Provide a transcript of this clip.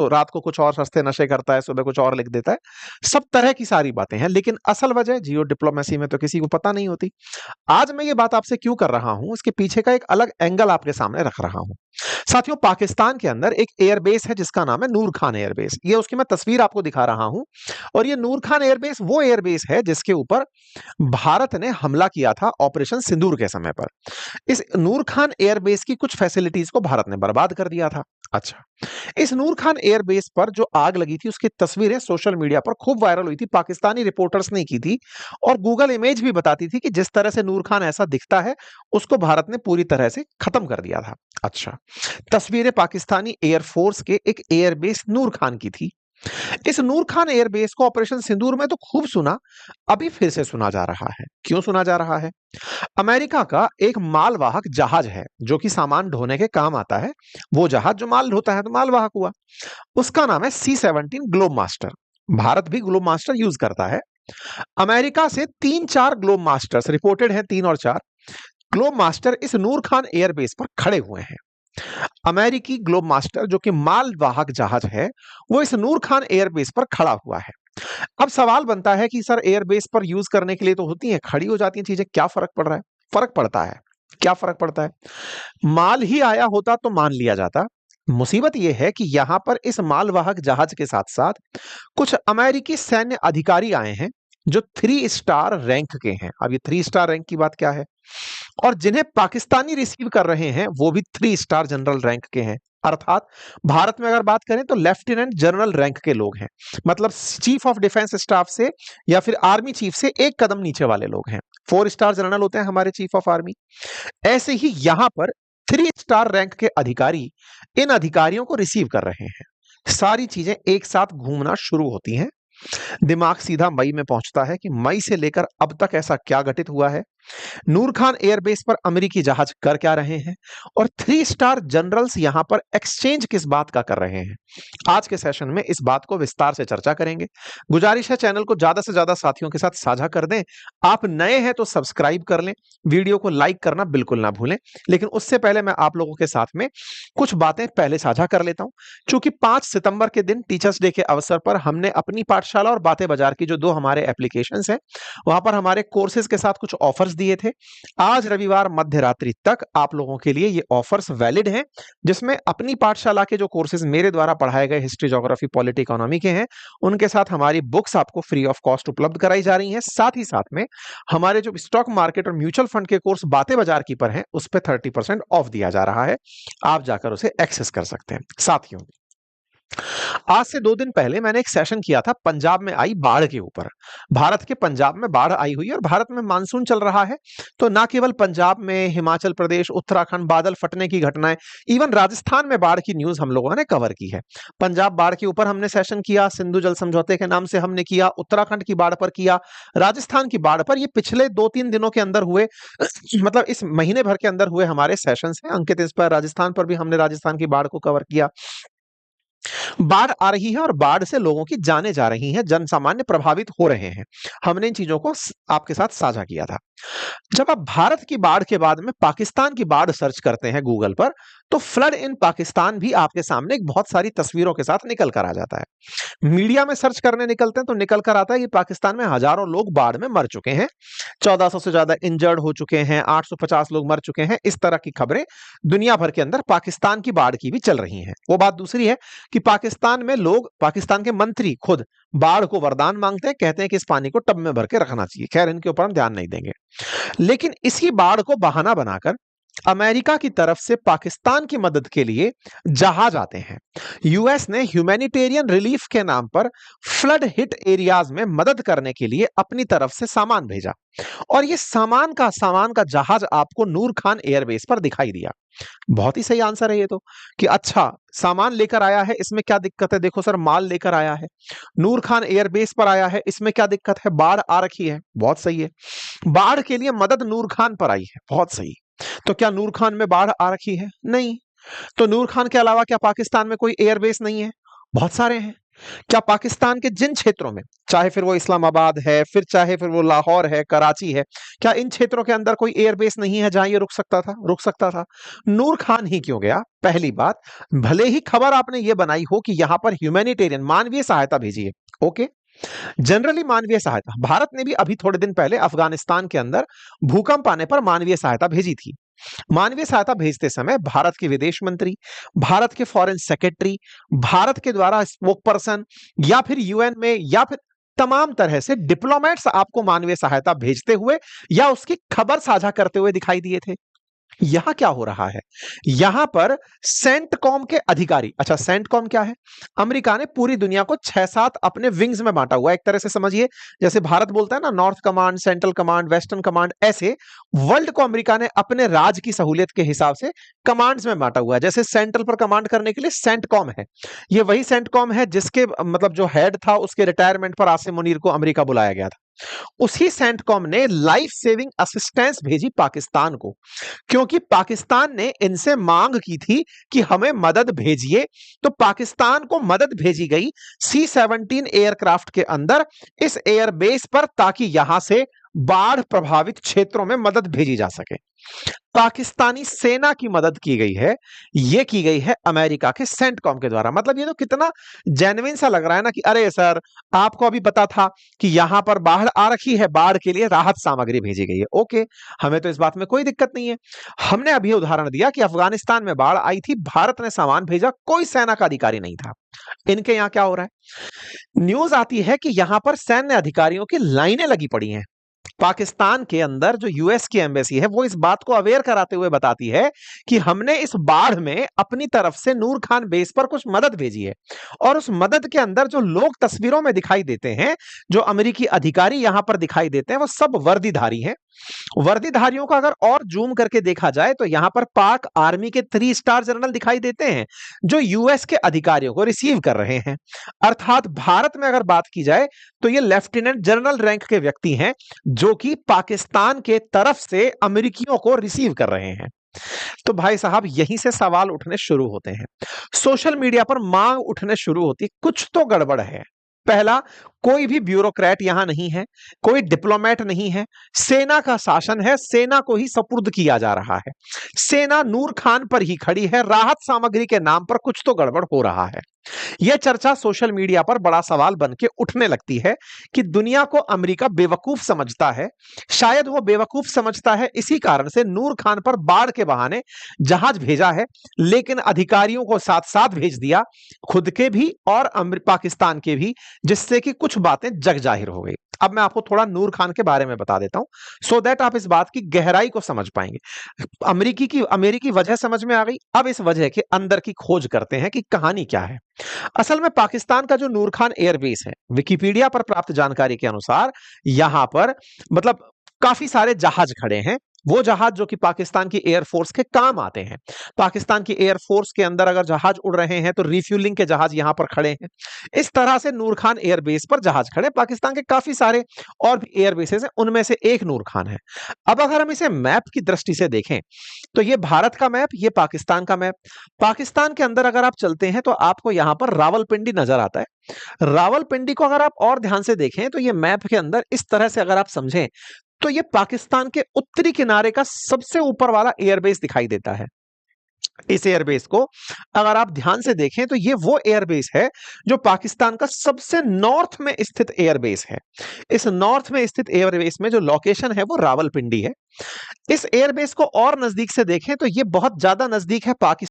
तो रात को कुछ और सस्ते नशे करता है, सुबह कुछ और लिख देता है। सब तरह की सारी बातें हैं, लेकिन असल वजह जियो डिप्लोमेसी में तो किसी को पता नहीं होती। आज मैं ये बात आपसे क्यों कर रहा हूं, इसके पीछे का एक अलग एंगल आपके सामने रख रहा हूं। साथियों, पाकिस्तान के अंदर एक एयरबेस है जिसका नाम है नूर खान एयरबेस। ये उसकी मैं तस्वीर आपको दिखा रहा हूं। और ये नूर खान एयरबेस वो एयरबेस है जिसके ऊपर भारत ने हमला किया था ऑपरेशन सिंदूर के समय पर। इस नूर खान एयरबेस की कुछ फैसिलिटीज को भारत ने बर्बाद कर दिया था। अच्छा, इस नूर खान एयरबेस पर जो आग लगी थी उसकी तस्वीरें सोशल मीडिया पर खूब वायरल हुई थी। पाकिस्तानी रिपोर्टर्स ने की थी और गूगल इमेज भी बताती थी कि जिस तरह से नूर खान ऐसा दिखता है उसको भारत ने पूरी तरह से खत्म कर दिया था। अच्छा, तस्वीरें पाकिस्तानी एयरफोर्स के एक एयरबेस नूर खान की थी। इस नूर खान एयरबेस को ऑपरेशन सिंदूर में तो खूब सुना, अभी फिर से सुना जा रहा है। क्यों सुना जा रहा है? अमेरिका का एक मालवाहक जहाज है जो कि सामान ढोने के काम आता है। वो जहाज जो माल ढोता है तो मालवाहक हुआ। उसका नाम है C-17 ग्लोब मास्टर। भारत भी ग्लोब मास्टर यूज करता है। अमेरिका से 3-4 ग्लोब मास्टर्स रिपोर्टेड हैं, 3 और 4 ग्लोब मास्टर इस नूर खान एयरबेस पर खड़े हुए हैं। अमेरिकी ग्लोब मास्टर जो कि मालवाहक जहाज है, वो इस नूर खान एयरबेस पर खड़ा हुआ है। अब सवाल बनता है कि सर एयरबेस पर यूज करने के लिए तो होती हैं, खड़ी हो जाती हैं चीजें, क्या फर्क पड़ रहा है? फर्क पड़ता है। क्या फर्क पड़ता है? माल ही आया होता तो मान लिया जाता। मुसीबत यह है कि यहां पर इस मालवाहक जहाज के साथ साथ कुछ अमेरिकी सैन्य अधिकारी आए हैं जो 3 स्टार रैंक के हैं। अब ये 3 स्टार रैंक की बात क्या है? और जिन्हें पाकिस्तानी रिसीव कर रहे हैं वो भी 3 स्टार जनरल रैंक के हैं। अर्थात भारत में अगर बात करें तो लेफ्टिनेंट जनरल रैंक के लोग हैं। मतलब चीफ ऑफ डिफेंस स्टाफ से या फिर आर्मी चीफ से एक कदम नीचे वाले लोग हैं। 4 स्टार जनरल होते हैं हमारे चीफ ऑफ आर्मी। ऐसे ही यहां पर 3 स्टार रैंक के अधिकारी इन अधिकारियों को रिसीव कर रहे हैं। सारी चीजें एक साथ घूमना शुरू होती हैं। दिमाग सीधा मई में पहुंचता है कि मई से लेकर अब तक ऐसा क्या घटित हुआ है। नूर खान एयरबेस पर अमेरिकी जहाज कर क्या रहे हैं और 3 स्टार जनरल्स यहां पर एक्सचेंज किस बात का कर रहे हैं। आज के सेशन में इस बात को विस्तार से चर्चा करेंगे। गुजारिश है चैनल को ज्यादा से ज्यादा साथियों के साथ साझा कर दें। आप नए हैं तो सब्सक्राइब कर लें, वीडियो को लाइक करना बिल्कुल ना भूलें। लेकिन उससे पहले मैं आप लोगों के साथ में कुछ बातें पहले साझा कर लेता हूं। चूंकि 5 सितंबर के दिन टीचर्स डे के अवसर पर हमने अपनी पाठशाला और बातें बाजार की जो 2 हमारे एप्लीकेशंस हैं वहां पर हमारे कोर्सेज के साथ कुछ ऑफर्स दिए थे। आज रविवार मध्य रात्रि तक आप लोगों के लिए ये ऑफर्स वैलिड हैं, जिसमें अपनी पाठशाला के जो कोर्सेज मेरे द्वारा पढ़ाए गए हिस्ट्री, ज्योग्राफी, पॉलिटी, इकोनॉमी के हैं उनके साथ हमारी बुक्स आपको फ्री ऑफ कॉस्ट उपलब्ध कराई जा रही हैं। साथ ही साथ में हमारे जो स्टॉक मार्केट और म्यूचुअल फंड के कोर्स बातें बाजार की पर हैं उस पर 30% ऑफ दिया जा रहा है। आप जाकर उसे एक्सेस कर सकते हैं। साथियों, आज से 2 दिन पहले मैंने एक सेशन किया था पंजाब में आई बाढ़ के ऊपर। भारत के पंजाब में बाढ़ आई हुई है और भारत में मानसून चल रहा है। तो ना केवल पंजाब में, हिमाचल प्रदेश, उत्तराखंड बादल फटने की घटनाएं, इवन राजस्थान में बाढ़ की न्यूज हम लोगों ने कवर की है। पंजाब बाढ़ के ऊपर हमने सेशन किया, सिंधु जल समझौते के नाम से हमने किया, उत्तराखंड की बाढ़ पर किया, राजस्थान की बाढ़ पर। ये पिछले 2-3 दिनों के अंदर हुए मतलब इस महीने भर के अंदर हुए हमारे सेशंस हैं। अंकित इस पर राजस्थान पर भी हमने राजस्थान की बाढ़ को कवर किया। बाढ़ आ रही है और बाढ़ से लोगों की जानें जा रही हैं, जन सामान्य प्रभावित हो रहे हैं। हमने इन चीजों को आपके साथ साझा किया था। जब आप भारत की बाढ़ के बाद में पाकिस्तान की बाढ़ सर्च करते हैं गूगल पर तो फ्लड इन पाकिस्तान भी आपके सामने एक बहुत सारी तस्वीरों के साथ निकल कर आ जाता है। मीडिया में सर्च करने निकलते हैं तो निकल कर आता है कि पाकिस्तान में हजारों लोग बाढ़ में मर चुके हैं, 1400 से ज्यादा इंजर्ड हो चुके हैं, 850 लोग मर चुके हैं। इस तरह की खबरें दुनिया भर के अंदर पाकिस्तान की बाढ़ की भी चल रही हैं। वो बात दूसरी है कि पाकिस्तान में लोग, पाकिस्तान के मंत्री खुद बाढ़ को वरदान मांगते हैं, कहते हैं कि इस पानी को टब में भर के रखना चाहिए। खैर, इनके ऊपर हम ध्यान नहीं देंगे। लेकिन इसी बाढ़ को बहाना बनाकर अमेरिका की तरफ से पाकिस्तान की मदद के लिए जहाज आते हैं। यूएस ने ह्यूमैनिटेरियन रिलीफ के नाम पर फ्लड हिट एरियाज में मदद करने के लिए अपनी तरफ से सामान भेजा और ये सामान का जहाज आपको नूर खान एयरबेस पर दिखाई दिया। बहुत ही सही आंसर है ये तो, कि अच्छा सामान लेकर आया है, इसमें क्या दिक्कत है? देखो सर, माल लेकर आया है, नूर खान एयरबेस पर आया है, इसमें क्या दिक्कत है? बाढ़ आ रखी है, बहुत सही है। बाढ़ के लिए मदद नूर खान पर आई है, बहुत सही। तो क्या नूर खान में बाढ़ आ रखी है? नहीं। तो नूर खान के अलावा क्या पाकिस्तान में कोई एयरबेस नहीं है? बहुत सारे हैं। क्या पाकिस्तान के जिन क्षेत्रों में, चाहे फिर वो इस्लामाबाद है, फिर चाहे फिर वो लाहौर है, कराची है, क्या इन क्षेत्रों के अंदर कोई एयरबेस नहीं है जहां ये रुक सकता था? रुक सकता था। नूर खान ही क्यों गया? पहली बात, भले ही खबर आपने ये बनाई हो कि यहां पर ह्यूमैनिटेरियन मानवीय सहायता भेजी है, ओके, जनरली मानवीय सहायता, भारत ने भी अभी थोड़े दिन पहले अफगानिस्तान के अंदर भूकंप आने पर मानवीय सहायता भेजी थी। मानवीय सहायता भेजते समय भारत के विदेश मंत्री, भारत के फॉरेन सेक्रेटरी, भारत के द्वारा स्पोक पर्सन, या फिर यूएन में, या फिर तमाम तरह से डिप्लोमेट्स आपको मानवीय सहायता भेजते हुए या उसकी खबर साझा करते हुए दिखाई दिए थे। यहां क्या हो रहा है? यहां पर सेंटकॉम के अधिकारी, अच्छा सेंटकॉम क्या है? अमेरिका ने पूरी दुनिया को 6-7 अपने विंग्स में बांटा हुआ है, एक तरह से समझिए जैसे भारत बोलता है ना north command, central command, western command, ऐसे वर्ल्ड को अमेरिका ने अपने राज की सहूलियत के हिसाब से कमांड्स में बांटा हुआ है। जैसे सेंट्रल पर कमांड करने के लिए सेंटकॉम है, ये वही सेंटकॉम है जिसके मतलब जो हेड था उसके रिटायरमेंट पर आसिम मुनीर को अमेरिका बुलाया गया था। उसी सेंटकॉम ने लाइफ सेविंग असिस्टेंस भेजी पाकिस्तान को, क्योंकि पाकिस्तान ने इनसे मांग की थी कि हमें मदद भेजिए, तो पाकिस्तान को मदद भेजी गई C-17 एयरक्राफ्ट के अंदर इस एयरबेस पर, ताकि यहां से बाढ़ प्रभावित क्षेत्रों में मदद भेजी जा सके। पाकिस्तानी सेना की मदद की गई है, ये की गई है अमेरिका के सेंटकॉम के द्वारा। मतलब ये तो कितना जेन्युइन सा लग रहा है ना कि अरे सर, आपको अभी पता था कि यहां पर बाढ़ आ रखी है, बाढ़ के लिए राहत सामग्री भेजी गई है, ओके, हमें तो इस बात में कोई दिक्कत नहीं है। हमने अभी उदाहरण दिया कि अफगानिस्तान में बाढ़ आई थी, भारत ने सामान भेजा, कोई सेना का अधिकारी नहीं था। इनके यहां क्या हो रहा है? न्यूज आती है कि यहां पर सैन्य अधिकारियों की लाइनें लगी पड़ी हैं। पाकिस्तान के अंदर जो यूएस की एम्बेसी है वो इस बात को अवेयर कराते हुए बताती है कि हमने इस बाढ़ में अपनी तरफ से नूर खान बेस पर कुछ मदद भेजी है, और उस मदद के अंदर जो लोग तस्वीरों में दिखाई देते हैं, जो अमेरिकी अधिकारी यहां पर दिखाई देते हैं, वो सब वर्दीधारी हैं। वर्दीधारियों का अगर और जूम करके देखा जाए तो यहां पर पाक आर्मी के 3 स्टार जनरल दिखाई देते हैं जो यूएस के अधिकारियों को रिसीव कर रहे हैं। अर्थात भारत में अगर बात की जाए तो ये लेफ्टिनेंट जनरल रैंक के व्यक्ति हैं जो कि पाकिस्तान के तरफ से अमेरिकियों को रिसीव कर रहे हैं। तो भाई साहब यहीं से सवाल उठने शुरू होते हैं, सोशल मीडिया पर मांग उठने शुरू होती है, कुछ तो गड़बड़ है। पहला, कोई भी ब्यूरोक्रेट यहां नहीं है, कोई डिप्लोमेट नहीं है, सेना का शासन है, सेना को ही सपुर्द किया जा रहा है, सेना नूर खान पर ही खड़ी है, राहत सामग्री के नाम पर कुछ तो गड़बड़ हो रहा है। यह चर्चा सोशल मीडिया पर बड़ा सवाल बन के उठने लगती है कि दुनिया को अमेरिका बेवकूफ समझता है। शायद वो बेवकूफ समझता है, इसी कारण से नूर खान पर बाढ़ के बहाने जहाज भेजा है, लेकिन अधिकारियों को साथ साथ भेज दिया, खुद के भी और पाकिस्तान के भी, जिससे कि कुछ बातें जग जाहिर हो गई। अब मैं आपको थोड़ा नूर खान के बारे में बता देता हूं, सो दैट आप इस बात की गहराई को समझ पाएंगे। अमेरिकी वजह समझ में आ गई, अब इस वजह के अंदर की खोज करते हैं कि कहानी क्या है। असल में पाकिस्तान का जो नूर खान एयरबेस है, विकिपीडिया पर प्राप्त जानकारी के अनुसार यहां पर मतलब काफी सारे जहाज खड़े हैं, वो जहाज जो कि पाकिस्तान की एयरफोर्स के काम आते हैं। पाकिस्तान की एयरफोर्स के अंदर अगर जहाज उड़ रहे हैं तो रिफ्यूलिंग के जहाज यहां पर खड़े हैं। इस तरह से नूर खान एयरबेस पर जहाज खड़े। पाकिस्तान के काफी सारे और भी एयरबेसेस हैं, उनमें से एक नूर खान है। अब अगर हम इसे मैप की दृष्टि से देखें तो ये भारत का मैप, ये पाकिस्तान का मैप। पाकिस्तान के अंदर अगर आप चलते हैं तो आपको यहां पर रावलपिंडी नजर आता है। रावलपिंडी को अगर आप और ध्यान से देखें तो ये मैप के अंदर इस तरह से अगर आप समझें तो ये पाकिस्तान के उत्तरी किनारे का सबसे ऊपर वाला एयरबेस दिखाई देता है। इस एयरबेस को अगर आप ध्यान से देखें तो ये वो एयरबेस है जो पाकिस्तान का सबसे नॉर्थ में स्थित एयरबेस है। इस नॉर्थ में स्थित एयरबेस में जो लोकेशन है वो रावलपिंडी है। इस एयरबेस को और नजदीक से देखें तो ये बहुत ज्यादा नजदीक है पाकिस्तान